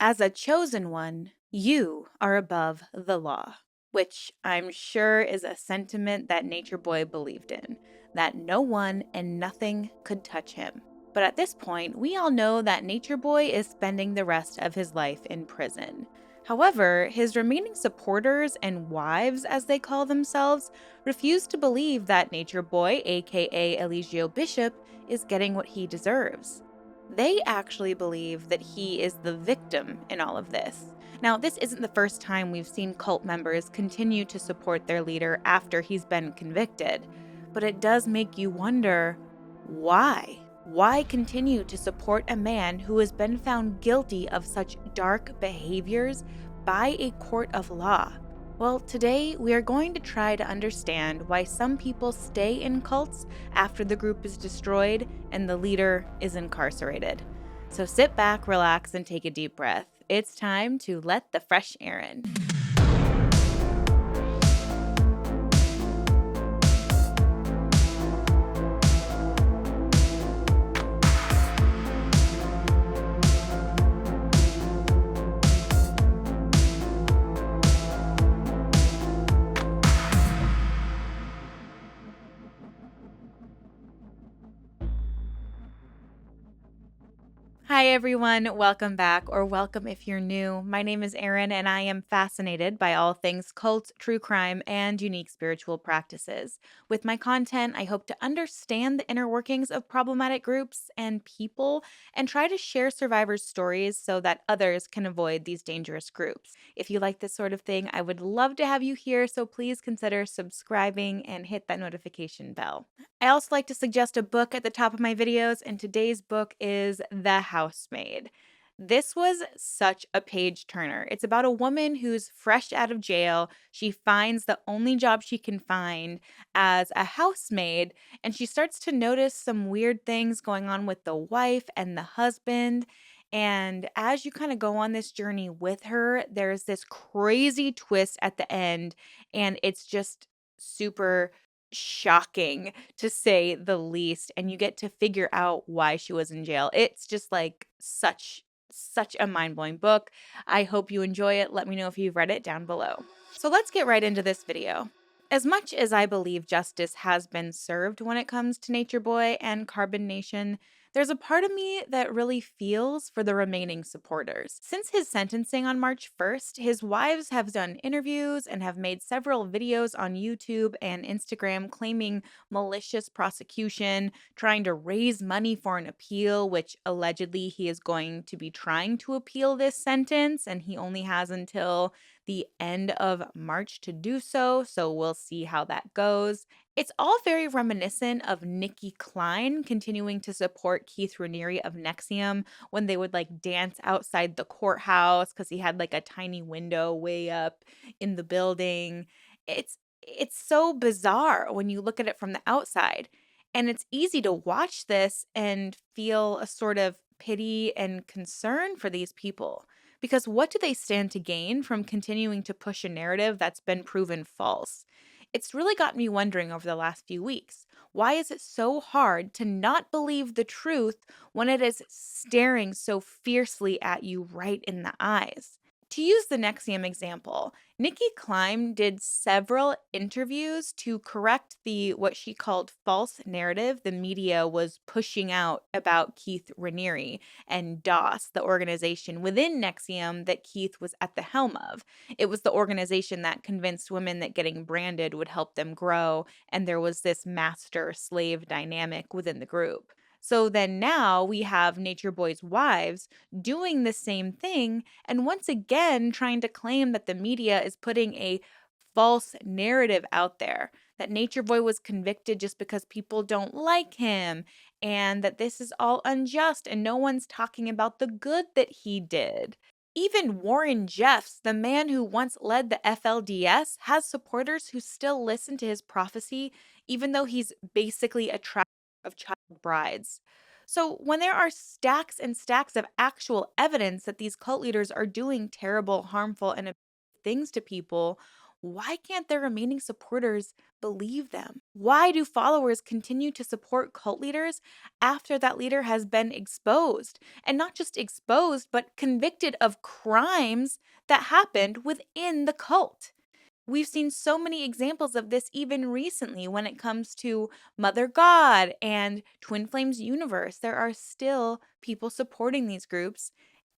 As a chosen one, you are above the law, which I'm sure is a sentiment that Nature Boy believed in, that no one and nothing could touch him. But at this point, we all know that Nature Boy is spending the rest of his life in prison. However, his remaining supporters and wives, as they call themselves, refuse to believe that Nature Boy, aka Eligio Bishop, is getting what he deserves. They actually believe that he is the victim in all of this. Now, this isn't the first time we've seen cult members continue to support their leader after he's been convicted, but it does make you wonder why? Why continue to support a man who has been found guilty of such dark behaviors by a court of law? Well, today we are going to try to understand why some people stay in cults after the group is destroyed and the leader is incarcerated. So sit back, relax, and take a deep breath. It's time to let the fresh air in. Hi, everyone. Welcome back, or welcome if you're new. My name is Erin, and I am fascinated by all things cult, true crime, and unique spiritual practices. With my content, I hope to understand the inner workings of problematic groups and people and try to share survivors' stories so that others can avoid these dangerous groups. If you like this sort of thing, I would love to have you here, so please consider subscribing and hit that notification bell. I also like to suggest a book at the top of my videos, and today's book is The Housemaid. This was such a page turner. It's about a woman who's fresh out of jail. She finds the only job she can find as a housemaid, and she starts to notice some weird things going on with the wife and the husband. And as you kind of go on this journey with her, there's this crazy twist at the end, and it's just super shocking to say the least, and you get to figure out why she was in jail. It's just like such a mind-blowing book. I hope you enjoy it. Let me know if you've read it down below. So let's get right into this video. As much as I believe justice has been served when it comes to Nature Boy and Carbon Nation, there's a part of me that really feels for the remaining supporters. Since his sentencing on March 1st, his wives have done interviews and have made several videos on YouTube and Instagram claiming malicious prosecution, trying to raise money for an appeal, which allegedly he is going to be trying to appeal this sentence, and he only has until the end of March to do so. So we'll see how that goes. It's all very reminiscent of Nikki Klein continuing to support Keith Raniere of Nexium when they would like dance outside the courthouse because he had like a tiny window way up in the building. It's so bizarre when you look at it from the outside. And it's easy to watch this and feel a sort of pity and concern for these people. Because what do they stand to gain from continuing to push a narrative that's been proven false? It's really got me wondering over the last few weeks. Why is it so hard to not believe the truth when it is staring so fiercely at you right in the eyes? To use the Nexium example, Nikki Klein did several interviews to correct the what she called false narrative the media was pushing out about Keith Raniere and DOS, the organization within Nexium that Keith was at the helm of. It was the organization that convinced women that getting branded would help them grow, and there was this master slave dynamic within the group. So then now we have Nature Boy's wives doing the same thing and once again trying to claim that the media is putting a false narrative out there that Nature Boy was convicted just because people don't like him and that this is all unjust and no one's talking about the good that he did. Even Warren Jeffs, the man who once led the FLDS, has supporters who still listen to his prophecy, even though he's basically a trap of child brides. So, when there are stacks and stacks of actual evidence that these cult leaders are doing terrible, harmful, and abusive things to people, Why can't their remaining supporters believe them? Why do followers continue to support cult leaders after that leader has been exposed? And not just exposed, but convicted of crimes that happened within the cult. We've seen so many examples of this even recently when it comes to Mother God and Twin Flames Universe. There are still people supporting these groups,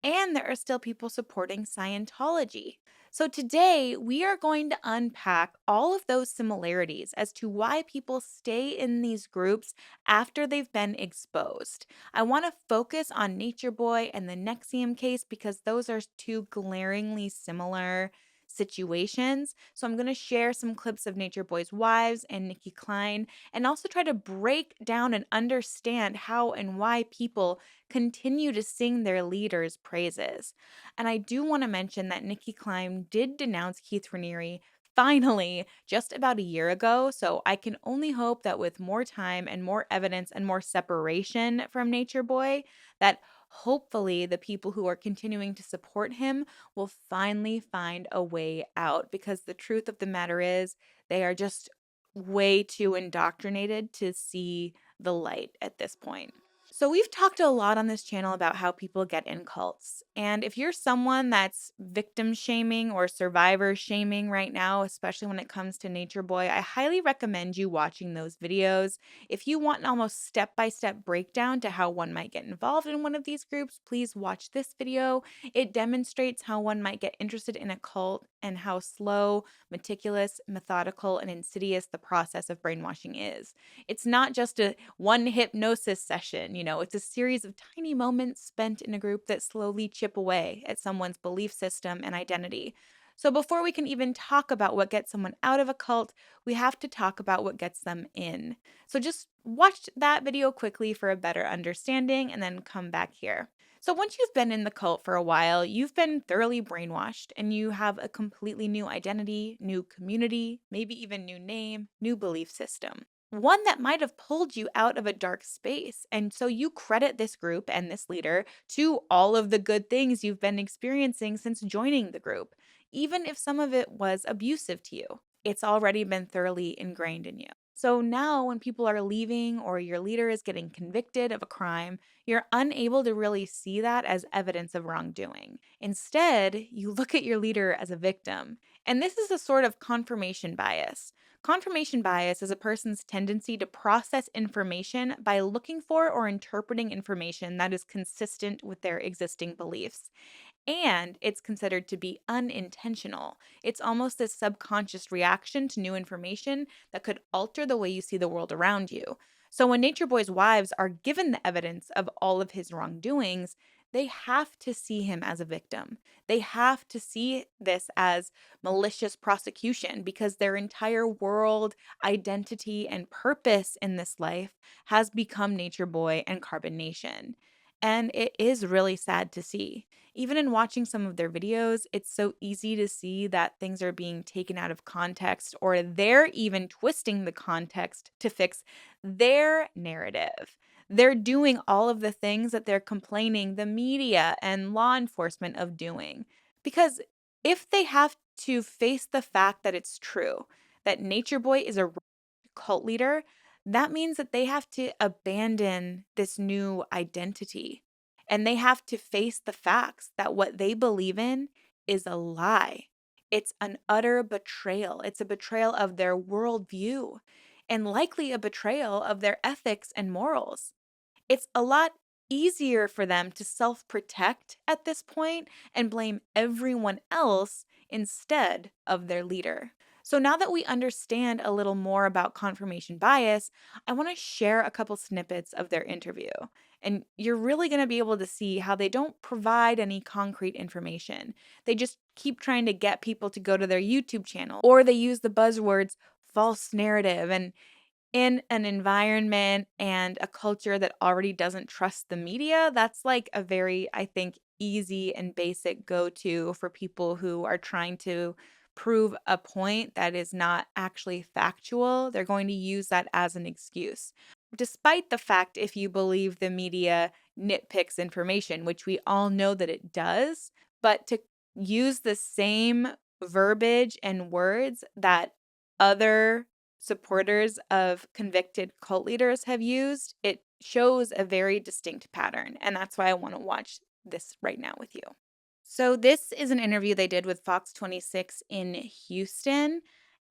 and there are still people supporting Scientology. So, today we are going to unpack all of those similarities as to why people stay in these groups after they've been exposed. I want to focus on Nature Boy and the Nexium case because those are two glaringly similar situations. So, I'm going to share some clips of Nature Boy's wives and Nikki Klein and also try to break down and understand how and why people continue to sing their leaders' praises. And I do want to mention that Nikki Klein did denounce Keith Raniere finally just about a year ago. So I can only hope that with more time and more evidence and more separation from Nature Boy, that hopefully the people who are continuing to support him will finally find a way out, because the truth of the matter is they are just way too indoctrinated to see the light at this point. So, we've talked a lot on this channel about how people get in cults. And if you're someone that's victim shaming or survivor shaming right now, especially when it comes to Nature Boy, I highly recommend you watching those videos. If you want an almost step by step breakdown to how one might get involved in one of these groups, please watch this video. It demonstrates how one might get interested in a cult and how slow, meticulous, methodical, and insidious the process of brainwashing is. It's not just a one hypnosis session, it's a series of tiny moments spent in a group that slowly chip away at someone's belief system and identity. So before we can even talk about what gets someone out of a cult, we have to talk about what gets them in. So just watch that video quickly for a better understanding and then come back here. So once you've been in the cult for a while, you've been thoroughly brainwashed and you have a completely new identity, new community, maybe even new name, new belief system, one that might have pulled you out of a dark space. And so you credit this group and this leader to all of the good things you've been experiencing since joining the group, even if some of it was abusive to you. It's already been thoroughly ingrained in you. So now, when people are leaving or your leader is getting convicted of a crime, you're unable to really see that as evidence of wrongdoing. Instead, you look at your leader as a victim. And this is a sort of confirmation bias. Confirmation bias is a person's tendency to process information by looking for or interpreting information that is consistent with their existing beliefs. And it's considered to be unintentional. It's almost a subconscious reaction to new information that could alter the way you see the world around you. So when Nature Boy's wives are given the evidence of all of his wrongdoings, they have to see him as a victim. They have to see this as malicious prosecution because their entire world, identity, and purpose in this life has become Nature Boy and Carbon Nation. And it is really sad to see. Even in watching some of their videos, it's so easy to see that things are being taken out of context, or they're even twisting the context to fix their narrative. They're doing all of the things that they're complaining the media and law enforcement of doing. Because if they have to face the fact that it's true, that Nature Boy is a cult leader, that means that they have to abandon this new identity and they have to face the facts that what they believe in is a lie. It's an utter betrayal. It's a betrayal of their worldview and likely a betrayal of their ethics and morals. It's a lot easier for them to self protect at this point and blame everyone else instead of their leader. So, now that we understand a little more about confirmation bias, I want to share a couple snippets of their interview. And you're really going to be able to see how they don't provide any concrete information. They just keep trying to get people to go to their YouTube channel, or they use the buzzwords false narrative and in an environment and a culture that already doesn't trust the media, that's like a very, I think, easy and basic go to for people who are trying to prove a point that is not actually factual. They're going to use that as an excuse. Despite the fact, if you believe the media nitpicks information, which we all know that it does, but to use the same verbiage and words that other supporters of convicted cult leaders have used, it shows a very distinct pattern. And that's why I want to watch this right now with you. So, this is an interview they did with Fox 26 in Houston.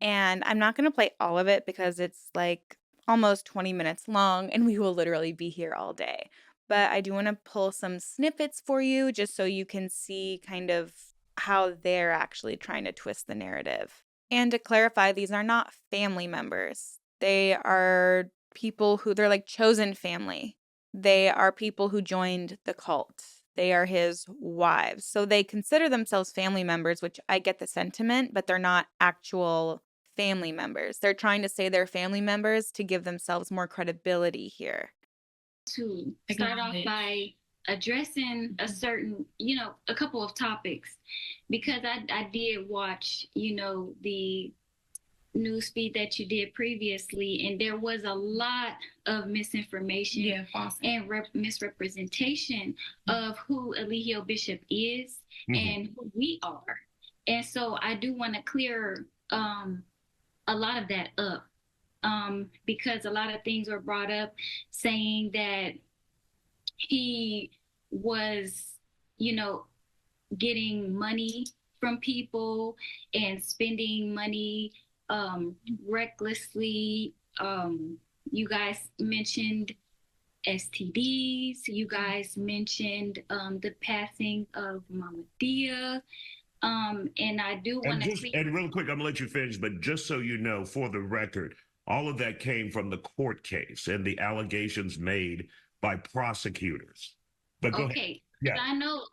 And I'm not going to play all of it because it's like almost 20 minutes long and we will literally be here all day. But I do want to pull some snippets for you just so you can see kind of how they're actually trying to twist the narrative. And to clarify, these are not family members. They are people who they're like chosen family. They are people who joined the cult. They are his wives. So they consider themselves family members, which I get the sentiment, but they're not actual family members. They're trying to say they're family members to give themselves more credibility here. To start off by addressing a certain, a couple of topics, because I did watch, the news feed that you did previously, and there was a lot of misinformation and misrepresentation of who Eligio Bishop is and who we are. And so I do want to clear a lot of that up, because a lot of things were brought up saying that he was, getting money from people and spending money recklessly. You guys mentioned STDs. You guys mentioned the passing of Mama Dia. And I do want to. And real quick, I'm gonna let you finish, but just so you know, for the record, all of that came from the court case and the allegations made by prosecutors. But go ahead. Yeah. I know.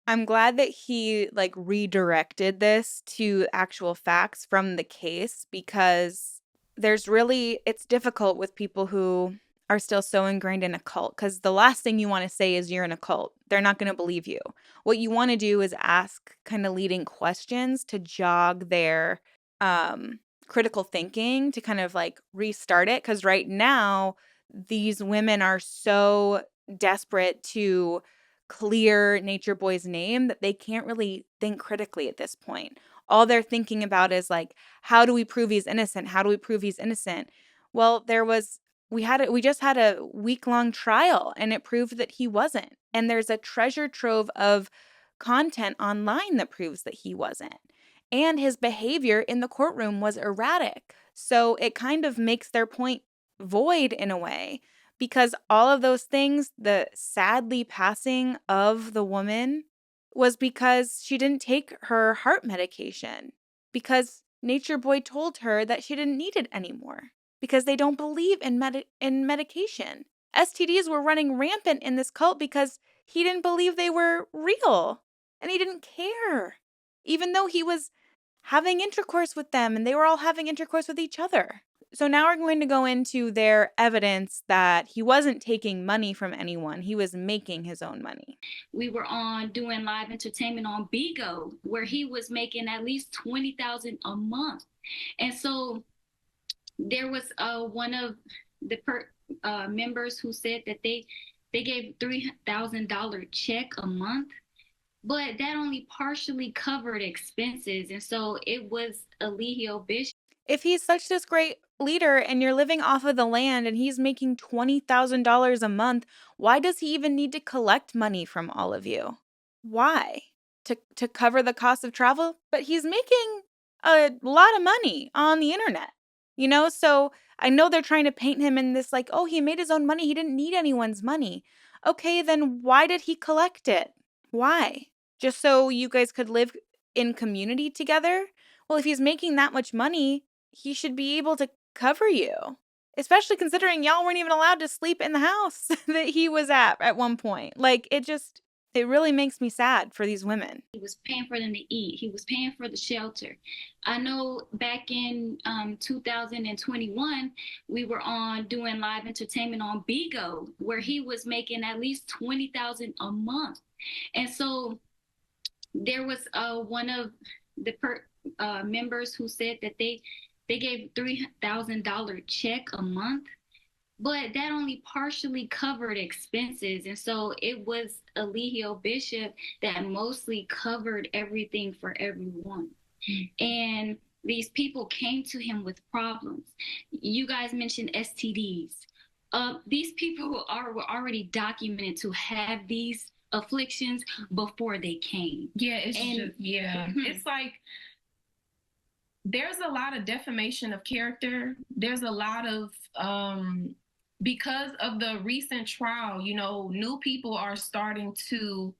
I'm glad that he like redirected this to actual facts from the case because it's difficult with people who are still so ingrained in a cult because the last thing you want to say is you're in a cult. They're not going to believe you. What you want to do is ask kind of leading questions to jog their critical thinking to kind of like restart it. Because right now, these women are so desperate to clear Nature Boy's name that they can't really think critically at this point. All they're thinking about is like, how do we prove he's innocent? How do we prove he's innocent? Well, we just had a week-long trial and it proved that he wasn't. And there's a treasure trove of content online that proves that he wasn't. And his behavior in the courtroom was erratic. So it kind of makes their point void in a way because all of those things, the sadly passing of the woman was because she didn't take her heart medication because Nature Boy told her that she didn't need it anymore because they don't believe in medication. STDs were running rampant in this cult because he didn't believe they were real and he didn't care, even though he was having intercourse with them and they were all having intercourse with each other. So now we're going to go into their evidence that he wasn't taking money from anyone. He was making his own money. We were on doing live entertainment on Bigo, where he was making at least $20,000 a month. And so there was one of the members who said that they gave $3,000 check a month, but that only partially covered expenses. And so it was Eligio Bishop. If he's such this great leader and you're living off of the land and he's making $20,000 a month, why does he even need to collect money from all of you? Why? To cover the cost of travel? But he's making a lot of money on the internet. So I know they're trying to paint him in this like, oh, he made his own money. He didn't need anyone's money. Okay, then why did he collect it? Why? Just so you guys could live in community together? Well, if he's making that much money, he should be able to cover you. Especially considering y'all weren't even allowed to sleep in the house that he was at one point. Like, it really makes me sad for these women. He was paying for them to eat. He was paying for the shelter. I know back in 2021, we were on doing live entertainment on Bigo, where he was making at least $20,000 a month. And so there was one of the members who said that they gave $3,000 check a month, but that only partially covered expenses. And so it was Eligio Bishop that mostly covered everything for everyone. And these people came to him with problems. You guys mentioned STDs. These people were already documented to have these afflictions before they came. Yeah, it's like there's a lot of defamation of character. There's a lot of because of the recent trial, new people are starting to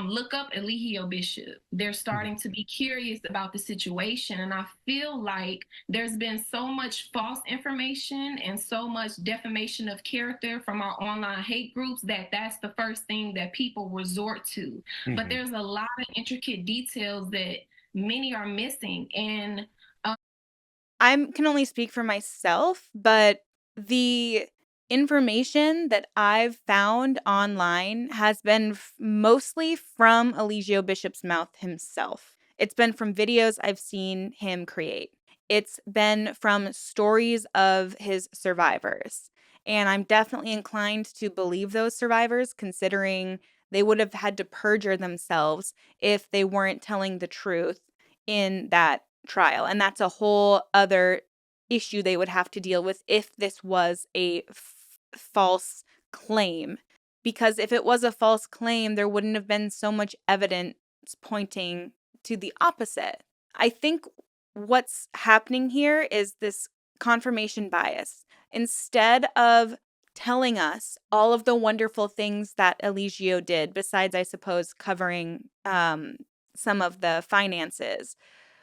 look up Eligio Bishop. They're starting to be curious about the situation. And I feel like there's been so much false information and so much defamation of character from our online hate groups that that's the first thing that people resort to. Mm-hmm. But there's a lot of intricate details that many are missing. And I can only speak for myself, but the information that I've found online has been mostly from Eligio Bishop's mouth himself. It's been from videos I've seen him create. It's been from stories of his survivors. And I'm definitely inclined to believe those survivors, considering they would have had to perjure themselves if they weren't telling the truth in that trial. And that's a whole other issue they would have to deal with if this was a false claim. Because if it was a false claim, there wouldn't have been so much evidence pointing to the opposite. I think what's happening here is this confirmation bias. Instead of telling us all of the wonderful things that Eligio did, besides, I suppose, covering some of the finances,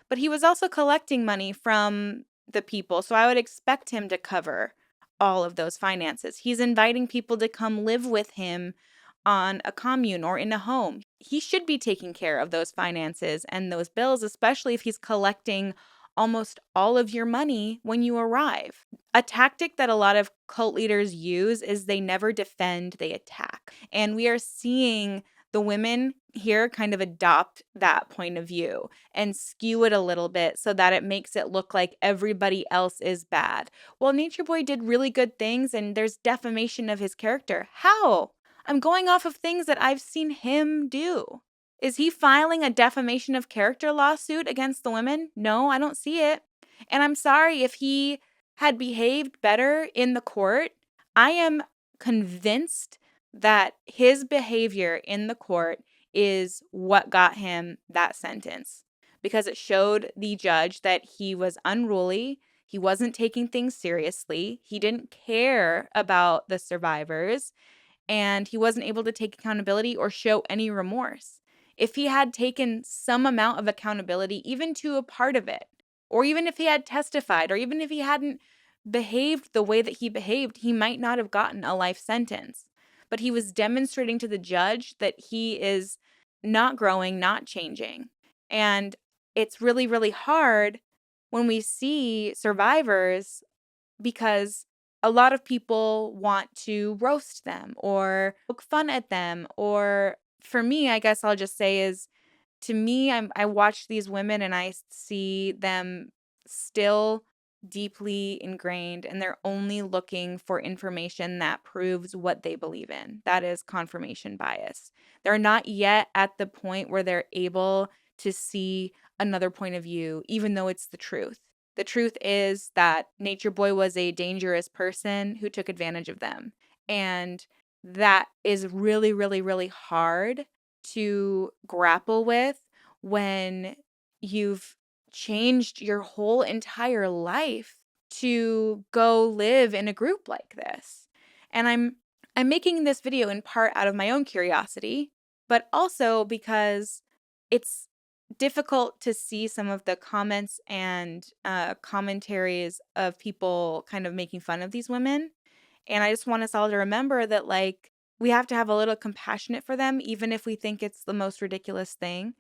but he was also collecting money from the people, so I would expect him to cover all of those finances. He's inviting people to come live with him on a commune or in a home. He should be taking care of those finances and those bills, especially if he's collecting almost all of your money when you arrive. A tactic that a lot of cult leaders use is they never defend, they attack. And we are seeing the women here kind of adopt that point of view and skew it a little bit so that it makes it look like everybody else is bad. Well, Nature Boy did really good things and there's defamation of his character. How? I'm going off of things that I've seen him do. Is he filing a defamation of character lawsuit against the women? No, I don't see it. And I'm sorry if he had behaved better in the court. I am convinced that his behavior in the court is what got him that sentence, because it showed the judge that he was unruly, he wasn't taking things seriously, he didn't care about the survivors, and he wasn't able to take accountability or show any remorse. If he had taken some amount of accountability, even to a part of it, or even if he had testified, or even if he hadn't behaved the way that he behaved, he might not have gotten a life sentence. But he was demonstrating to the judge that he is not growing, not changing. And it's really, really hard when we see survivors, because a lot of people want to roast them or poke fun at them. Or for me, I guess I'll just say is, to me, I watch these women and I see them still deeply ingrained, and they're only looking for information that proves what they believe in. That is confirmation bias. They're not yet at the point where they're able to see another point of view, even though it's the truth. The truth is that Nature Boy was a dangerous person who took advantage of them. And that is really, really, really hard to grapple with when you've changed your whole entire life to go live in a group like this. And I'm making this video in part out of my own curiosity, but also because it's difficult to see some of the comments and commentaries of people kind of making fun of these women. And I just want us all to remember that, like, we have to have a little compassionate for them, even if we think it's the most ridiculous thing,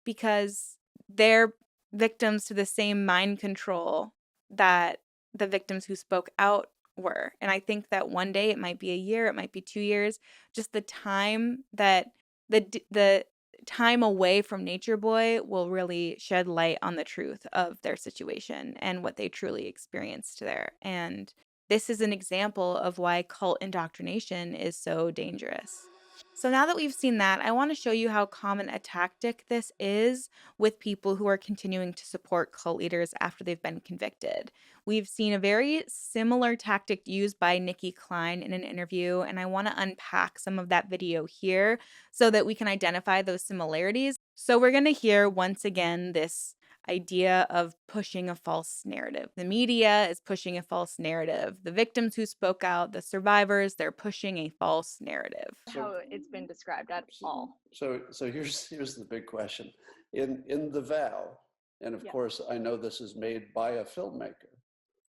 because they're victims to the same mind control that the victims who spoke out were. And I think that one day, it might be a year, it might be 2 years, just the time that the time away from Nature Boy will really shed light on the truth of their situation and what they truly experienced there. And This is an example of why cult indoctrination is so dangerous. So now that we've seen that, I want to show you how common a tactic this is with people who are continuing to support cult leaders after they've been convicted. We've seen a very similar tactic used by Nikki Klein in an interview, and I want to unpack some of that video here so that we can identify those similarities. So we're going to hear once again this idea of pushing a false narrative. The media is pushing a false narrative. The victims who spoke out, the survivors, they're pushing a false narrative. How it's been described at all. So here's the big question. In The Vow, and of course I know this is made by a filmmaker.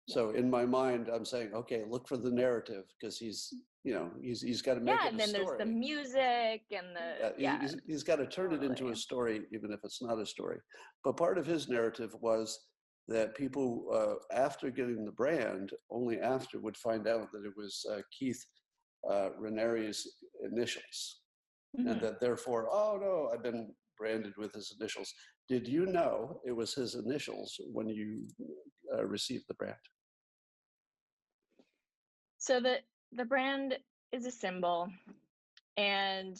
So in my mind, I'm saying, okay, look for the narrative because he's got to make it and a then story. there's the music and the He's got to turn it into a story, even if it's not a story. But part of his narrative was that people, after getting the brand, only after would find out that it was Keith Ranieri's initials, and that therefore, oh no, I've been branded with his initials. Did you know it was his initials when you received the brand? So the brand is a symbol, and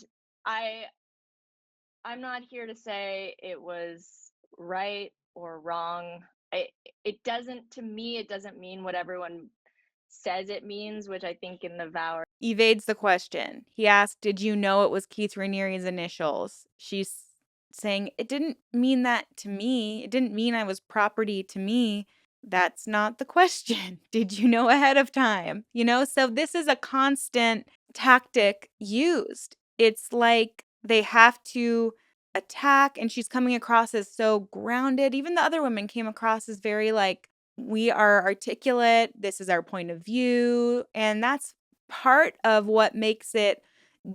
I'm not here to say it was right or wrong. It doesn't, to me, it doesn't mean what everyone says it means, which I think in The Vow. Evades the question. He asked, "Did you know it was Keith Raniere's initials?" She's saying, "It didn't mean that to me. It didn't mean I was property to me." That's not the question. Did you know ahead of time? So this is a constant tactic used. It's like they have to attack, and she's coming across as so grounded. Even the other women came across as very like, we are articulate. This is our point of view. And that's part of what makes it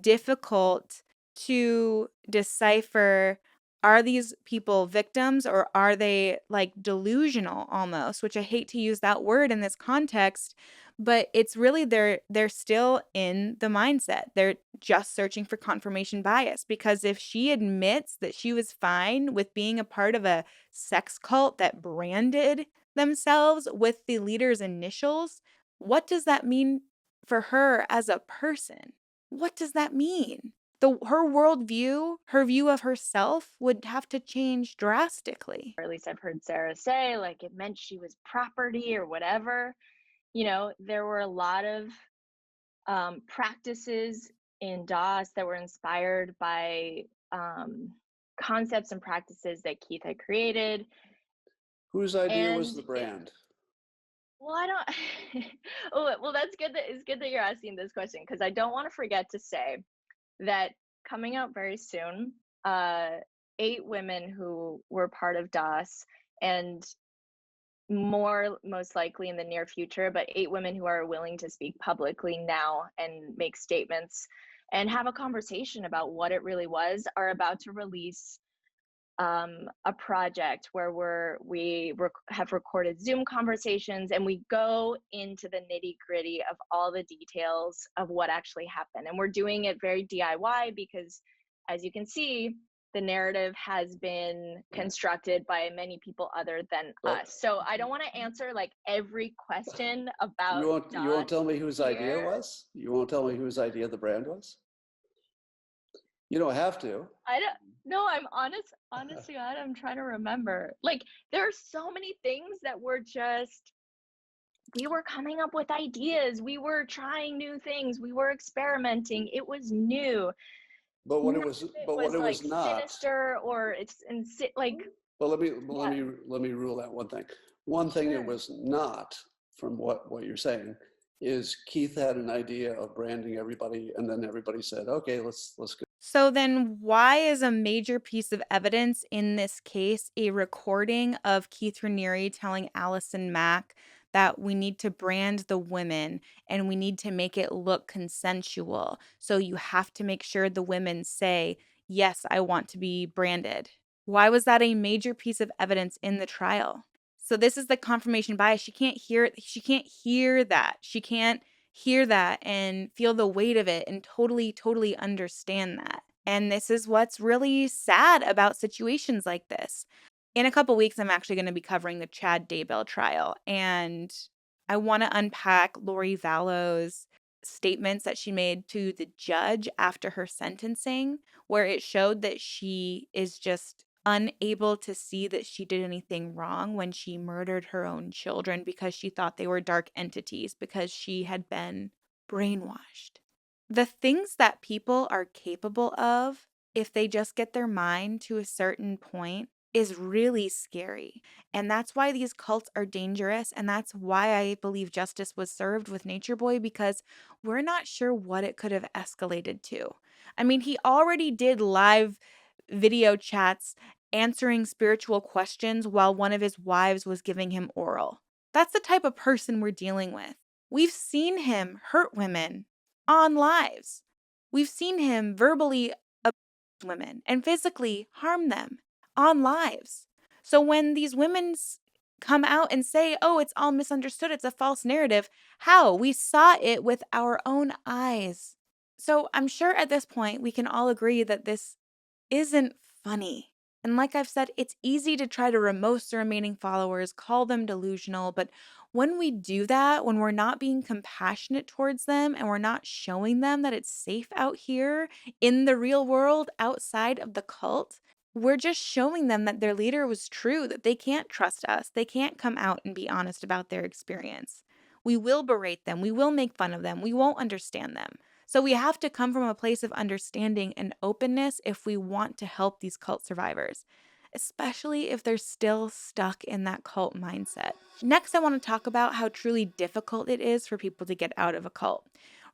difficult to decipher, are these people victims or are they like delusional almost, which I hate to use that word in this context, but it's really they're still in the mindset. They're just searching for confirmation bias, because if she admits that she was fine with being a part of a sex cult that branded themselves with the leader's initials, what does that mean for her as a person? What does that mean? Her worldview, her view of herself would have to change drastically. Or at least I've heard Sarah say, like, it meant she was property or whatever. There were a lot of practices in DOS that were inspired by concepts and practices that Keith had created. Whose idea was the brand? Well, I don't. Well, that's good. It's good that you're asking this question, because I don't want to forget to say that coming out very soon, 8 women who were part of DOS, and most likely in the near future, but 8 women who are willing to speak publicly now and make statements and have a conversation about what it really was, are about to release a project where we have recorded Zoom conversations, and we go into the nitty gritty of all the details of what actually happened. And we're doing it very DIY because, as you can see, the narrative has been constructed by many people other than us. So I don't want to answer like every question about. You won't tell me whose idea was? You won't tell me whose idea the brand was? You don't have to. I don't. No, I'm honest to God, I'm trying to remember. Like, there are so many things that we were coming up with ideas. We were trying new things. We were experimenting. It was new. But what it was like not sinister or it's like. Well, let me rule out one thing. One thing it was not, from what you're saying, is Keith had an idea of branding everybody, and then everybody said, okay, let's go. So then why is a major piece of evidence in this case a recording of Keith Raniere telling Allison Mack that we need to brand the women and we need to make it look consensual? So you have to make sure the women say, yes, I want to be branded. Why was that a major piece of evidence in the trial? So this is the confirmation bias. She can't hear that. She can't hear that and feel the weight of it and totally understand that. And this is what's really sad about situations like this. In a couple weeks, I'm actually going to be covering the Chad Daybell trial. And I want to unpack Lori Vallow's statements that she made to the judge after her sentencing, where it showed that she is just unable to see that she did anything wrong when she murdered her own children because she thought they were dark entities because she had been brainwashed. The things that people are capable of if they just get their mind to a certain point is really scary. And that's why these cults are dangerous. And that's why I believe justice was served with Nature Boy, because we're not sure what it could have escalated to. I mean, he already did live video chats answering spiritual questions while one of his wives was giving him oral. That's the type of person we're dealing with. We've seen him hurt women on lives. We've seen him verbally abuse women and physically harm them on lives. So when these women come out and say, oh, it's all misunderstood, it's a false narrative, how? We saw it with our own eyes. So I'm sure at this point we can all agree that this isn't funny. And like I've said, it's easy to try to remorse the remaining followers, call them delusional, but when we do that, when we're not being compassionate towards them and we're not showing them that it's safe out here in the real world outside of the cult, we're just showing them that their leader was true, that they can't trust us. They can't come out and be honest about their experience. We will berate them. We will make fun of them. We won't understand them. So we have to come from a place of understanding and openness if we want to help these cult survivors, especially if they're still stuck in that cult mindset. Next, I want to talk about how truly difficult it is for people to get out of a cult.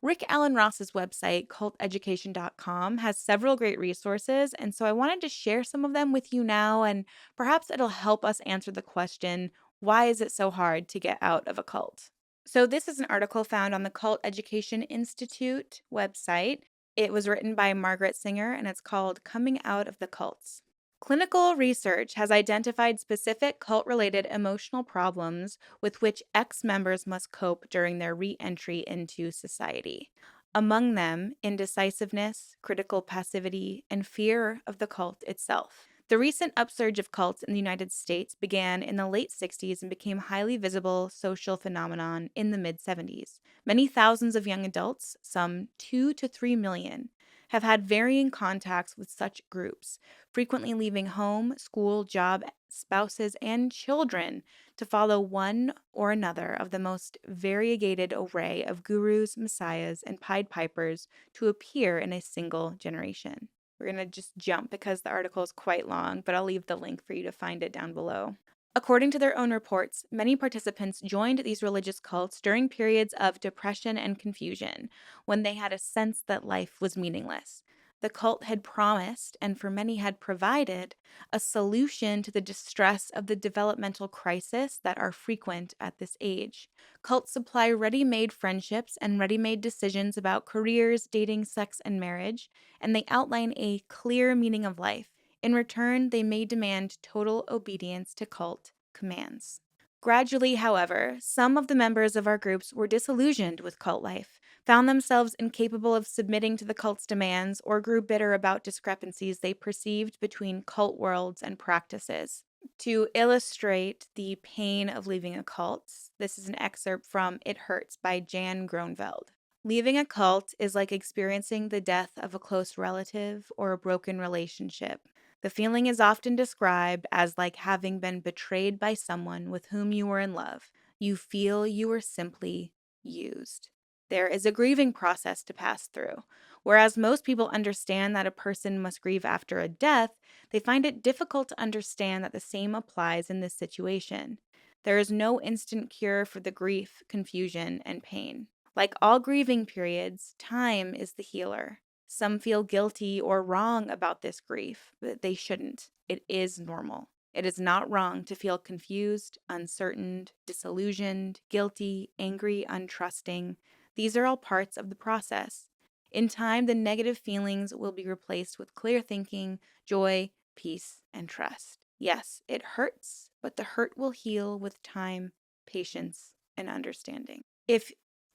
Rick Allen Ross's website, culteducation.com, has several great resources, and so I wanted to share some of them with you now, and perhaps it'll help us answer the question, why is it so hard to get out of a cult? So this is an article found on the Cult Education Institute website. It was written by Margaret Singer, and it's called Coming Out of the Cults. Clinical research has identified specific cult-related emotional problems with which ex-members must cope during their re-entry into society. Among them, indecisiveness, critical passivity, and fear of the cult itself. The recent upsurge of cults in the United States began in the late 60s and became a highly visible social phenomenon in the mid-70s. Many thousands of young adults, some 2 to 3 million, have had varying contacts with such groups, frequently leaving home, school, job, spouses, and children to follow one or another of the most variegated array of gurus, messiahs, and Pied Pipers to appear in a single generation. We're going to just jump because the article is quite long, but I'll leave the link for you to find it down below. According to their own reports, many participants joined these religious cults during periods of depression and confusion, when they had a sense that life was meaningless. The cult had promised, and for many had provided, a solution to the distress of the developmental crisis that are frequent at this age. Cults supply ready-made friendships and ready-made decisions about careers, dating, sex, and marriage, and they outline a clear meaning of life. In return, they may demand total obedience to cult commands. Gradually, however, some of the members of our groups were disillusioned with cult life, found themselves incapable of submitting to the cult's demands, or grew bitter about discrepancies they perceived between cult worlds and practices. To illustrate the pain of leaving a cult, this is an excerpt from It Hurts by Jan Gronveld. Leaving a cult is like experiencing the death of a close relative or a broken relationship. The feeling is often described as like having been betrayed by someone with whom you were in love. You feel you were simply used. There is a grieving process to pass through. Whereas most people understand that a person must grieve after a death, they find it difficult to understand that the same applies in this situation. There is no instant cure for the grief, confusion, and pain. Like all grieving periods, time is the healer. Some feel guilty or wrong about this grief, but they shouldn't. It is normal. It is not wrong to feel confused, uncertain, disillusioned, guilty, angry, untrusting. These are all parts of the process. In time, the negative feelings will be replaced with clear thinking, joy, peace, and trust. Yes, it hurts, but the hurt will heal with time, patience, and understanding.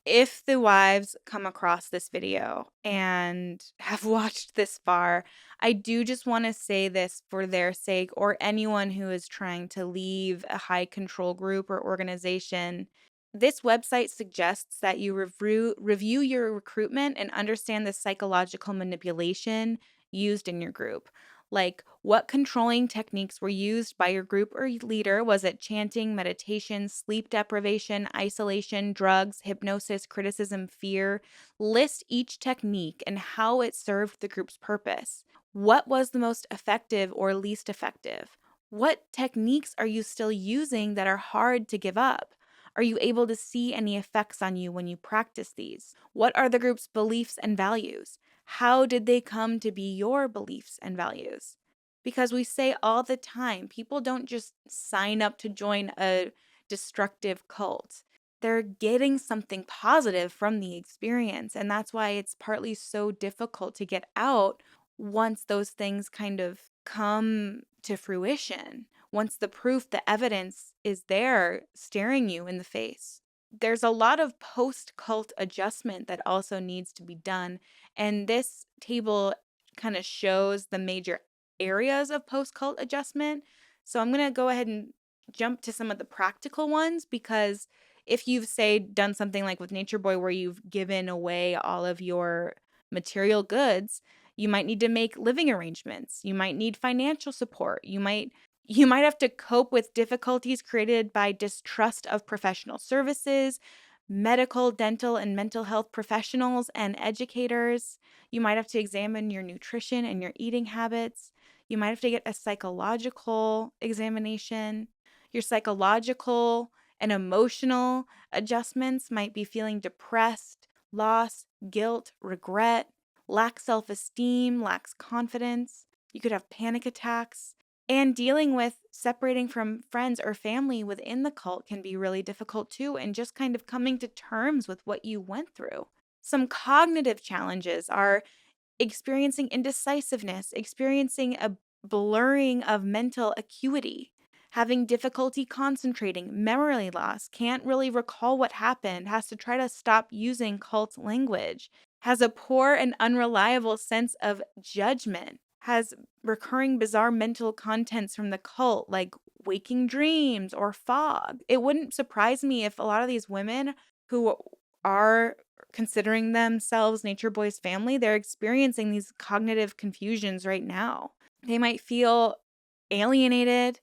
If the wives come across this video and have watched this far, I do just want to say this for their sake, or anyone who is trying to leave a high control group or organization. This website suggests that you review your recruitment and understand the psychological manipulation used in your group. Like, what controlling techniques were used by your group or leader? Was it chanting, meditation, sleep deprivation, isolation, drugs, hypnosis, criticism, fear? List each technique and how it served the group's purpose. What was the most effective or least effective? What techniques are you still using that are hard to give up? Are you able to see any effects on you when you practice these? What are the group's beliefs and values? How did they come to be your beliefs and values? Because we say all the time, people don't just sign up to join a destructive cult. They're getting something positive from the experience. And that's why it's partly so difficult to get out once those things kind of come to fruition, once the proof, the evidence is there staring you in the face. There's a lot of post cult adjustment that also needs to be done. And this table kind of shows the major areas of post cult adjustment. So I'm going to go ahead and jump to some of the practical ones, because if you've, say, done something like with Nature Boy where you've given away all of your material goods, you might need to make living arrangements. You might need financial support. You might have to cope with difficulties created by distrust of professional services, medical, dental, and mental health professionals and educators. You might have to examine your nutrition and your eating habits. You might have to get a psychological examination. Your psychological and emotional adjustments might be feeling depressed, loss, guilt, regret, lack self esteem, lacks confidence. You could have panic attacks. And dealing with separating from friends or family within the cult can be really difficult too, and just kind of coming to terms with what you went through. Some cognitive challenges are experiencing indecisiveness, experiencing a blurring of mental acuity, having difficulty concentrating, memory loss, can't really recall what happened, has to try to stop using cult language, has a poor and unreliable sense of judgment, has recurring bizarre mental contents from the cult like waking dreams or fog. It wouldn't surprise me if a lot of these women who are considering themselves Nature Boy's family, they're experiencing these cognitive confusions right now. They might feel alienated,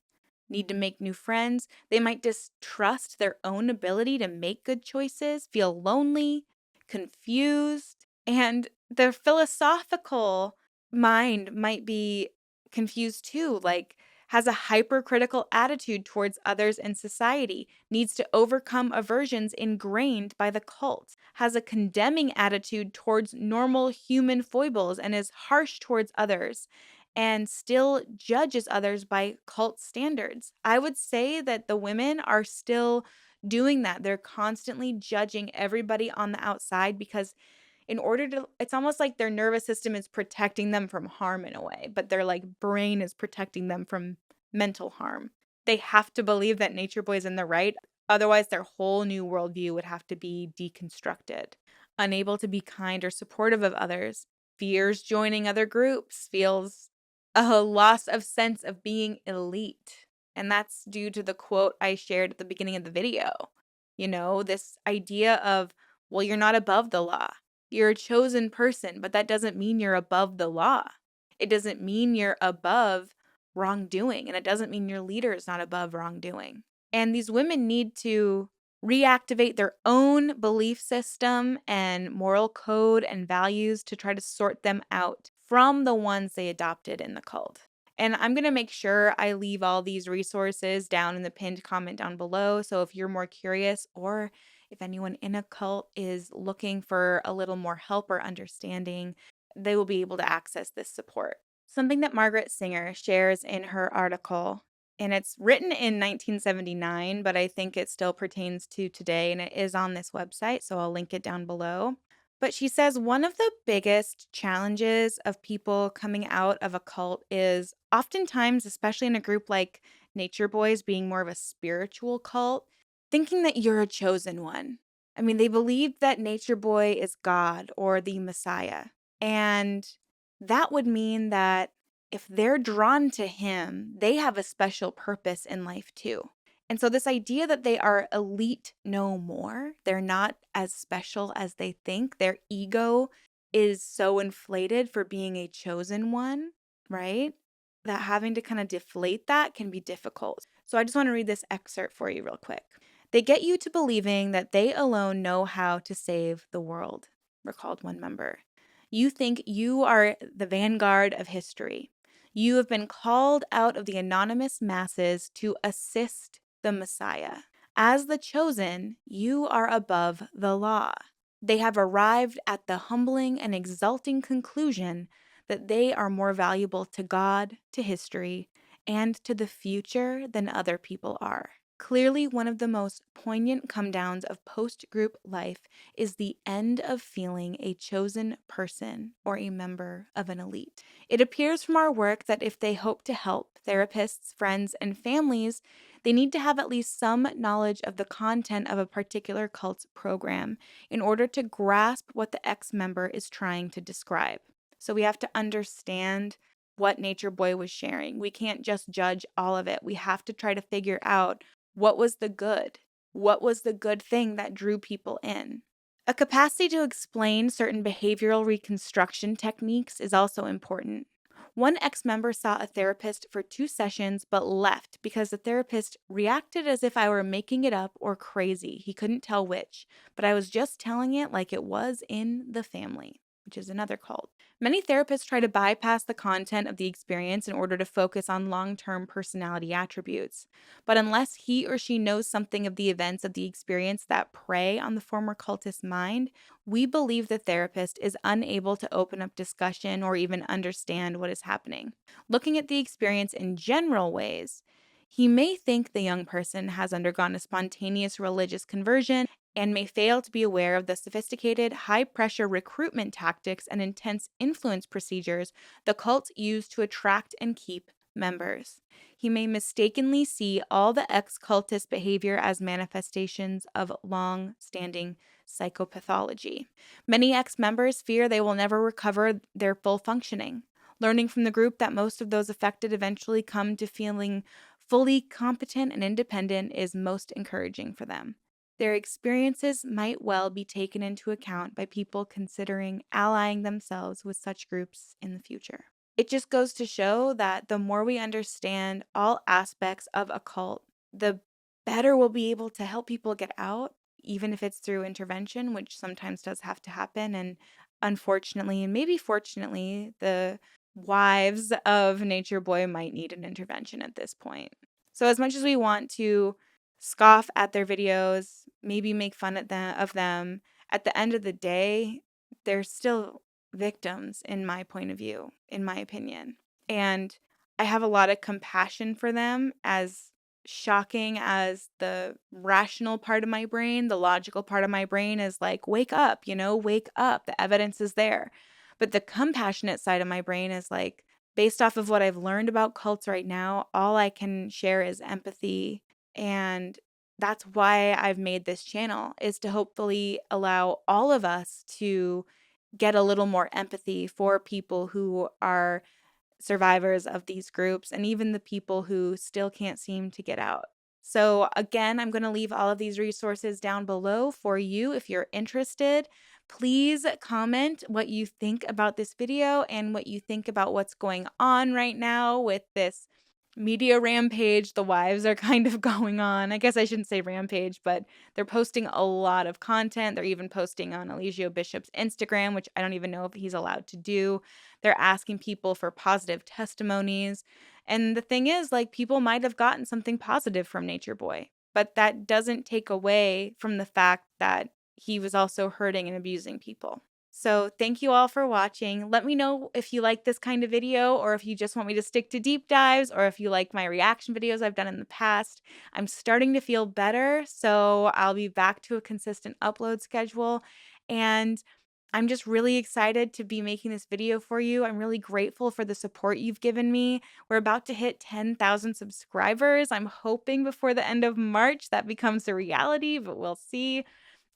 need to make new friends. They might distrust their own ability to make good choices, feel lonely, confused, and their philosophical mind might be confused too, like has a hypercritical attitude towards others in society, needs to overcome aversions ingrained by the cult, has a condemning attitude towards normal human foibles and is harsh towards others, and still judges others by cult standards. I would say that the women are still doing that. They're constantly judging everybody on the outside because in order to, it's almost like their nervous system is protecting them from harm in a way, but their like brain is protecting them from mental harm. They have to believe that Nature Boy's in the right, otherwise their whole new worldview would have to be deconstructed. Unable to be kind or supportive of others, fears joining other groups, feels a loss of sense of being elite. And that's due to the quote I shared at the beginning of the video. You know, this idea of, well, you're not above the law. You're a chosen person, but that doesn't mean you're above the law. It doesn't mean you're above wrongdoing, and it doesn't mean your leader is not above wrongdoing. And these women need to reactivate their own belief system and moral code and values to try to sort them out from the ones they adopted in the cult. And I'm going to make sure I leave all these resources down in the pinned comment down below. So if you're more curious, or if anyone in a cult is looking for a little more help or understanding, they will be able to access this support. Something that Margaret Singer shares in her article, and it's written in 1979, but I think it still pertains to today, and it is on this website, so I'll link it down below. But she says one of the biggest challenges of people coming out of a cult is oftentimes, especially in a group like Nature Boys being more of a spiritual cult, thinking that you're a chosen one. I mean, they believe that Nature Boy is God or the Messiah. And that would mean that if they're drawn to him, they have a special purpose in life too. And so, this idea that they are elite no more, they're not as special as they think, their ego is so inflated for being a chosen one, right? That having to kind of deflate that can be difficult. So, I just want to read this excerpt for you real quick. They get you to believing that they alone know how to save the world, recalled one member. You think you are the vanguard of history. You have been called out of the anonymous masses to assist the Messiah. As the chosen, you are above the law. They have arrived at the humbling and exulting conclusion that they are more valuable to God, to history, and to the future than other people are. Clearly, one of the most poignant come downs of post group life is the end of feeling a chosen person or a member of an elite. It appears from our work that if they hope to help therapists, friends, and families, they need to have at least some knowledge of the content of a particular cult's program in order to grasp what the ex member is trying to describe. So we have to understand what Nature Boy was sharing. We can't just judge all of it. We have to try to figure out what was the good? What was the good thing that drew people in? A capacity to explain certain behavioral reconstruction techniques is also important. One ex member saw a therapist for 2 sessions but left because the therapist reacted as if I were making it up or crazy. He couldn't tell which, but I was just telling it like it was in the family, which is another cult. Many therapists try to bypass the content of the experience in order to focus on long-term personality attributes. But unless he or she knows something of the events of the experience that prey on the former cultist's mind, we believe the therapist is unable to open up discussion or even understand what is happening. Looking at the experience in general ways, he may think the young person has undergone a spontaneous religious conversion and may fail to be aware of the sophisticated, high-pressure recruitment tactics and intense influence procedures the cults use to attract and keep members. He may mistakenly see all the ex-cultist behavior as manifestations of long-standing psychopathology. Many ex-members fear they will never recover their full functioning. Learning from the group that most of those affected eventually come to feeling fully competent and independent is most encouraging for them. Their experiences might well be taken into account by people considering allying themselves with such groups in the future. It just goes to show that the more we understand all aspects of a cult, the better we'll be able to help people get out, even if it's through intervention, which sometimes does have to happen. And unfortunately, and maybe fortunately, the wives of Nature Boy might need an intervention at this point. So, as much as we want to scoff at their videos, maybe make fun of them, at the end of the day, they're still victims in my point of view, in my opinion. And I have a lot of compassion for them, as shocking as the rational part of my brain, the logical part of my brain is like, wake up, wake up. The evidence is there. But the compassionate side of my brain is like, based off of what I've learned about cults right now, all I can share is empathy. And that's why I've made this channel, is to hopefully allow all of us to get a little more empathy for people who are survivors of these groups and even the people who still can't seem to get out. So, again, I'm going to leave all of these resources down below for you if you're interested. Please comment what you think about this video and what you think about what's going on right now with this media rampage the wives are kind of going on. I guess I shouldn't say rampage, but they're posting a lot of content. They're even posting on Eligio Bishop's Instagram, which I don't even know if he's allowed to do. They're asking people for positive testimonies. And the thing is, like, people might have gotten something positive from Nature Boy, but that doesn't take away from the fact that he was also hurting and abusing people. So thank you all for watching. Let me know if you like this kind of video, or if you just want me to stick to deep dives, or if you like my reaction videos I've done in the past. I'm starting to feel better, so I'll be back to a consistent upload schedule. And I'm just really excited to be making this video for you. I'm really grateful for the support you've given me. We're about to hit 10,000 subscribers. I'm hoping before the end of March that becomes a reality, but we'll see.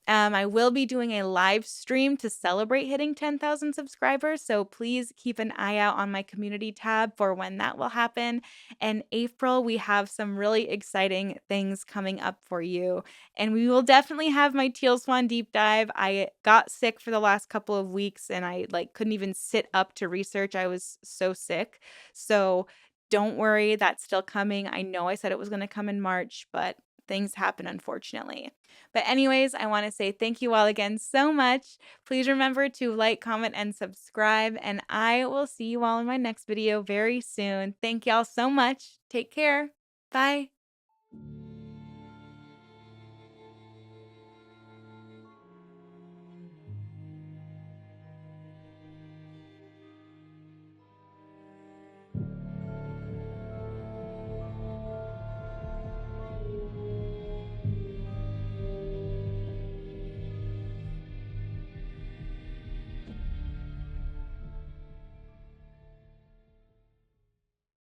I will be doing a live stream to celebrate hitting 10,000 subscribers, so please keep an eye out on my community tab for when that will happen. In April, we have some really exciting things coming up for you, and we will definitely have my Teal Swan deep dive. I got sick for the last couple of weeks and I couldn't even sit up to research. I was so sick. So don't worry, that's still coming. I know I said it was going to come in March, but things happen unfortunately. But anyways, I want to say thank you all again so much. Please remember to like, comment, and subscribe. And I will see you all in my next video very soon. Thank y'all so much. Take care. Bye.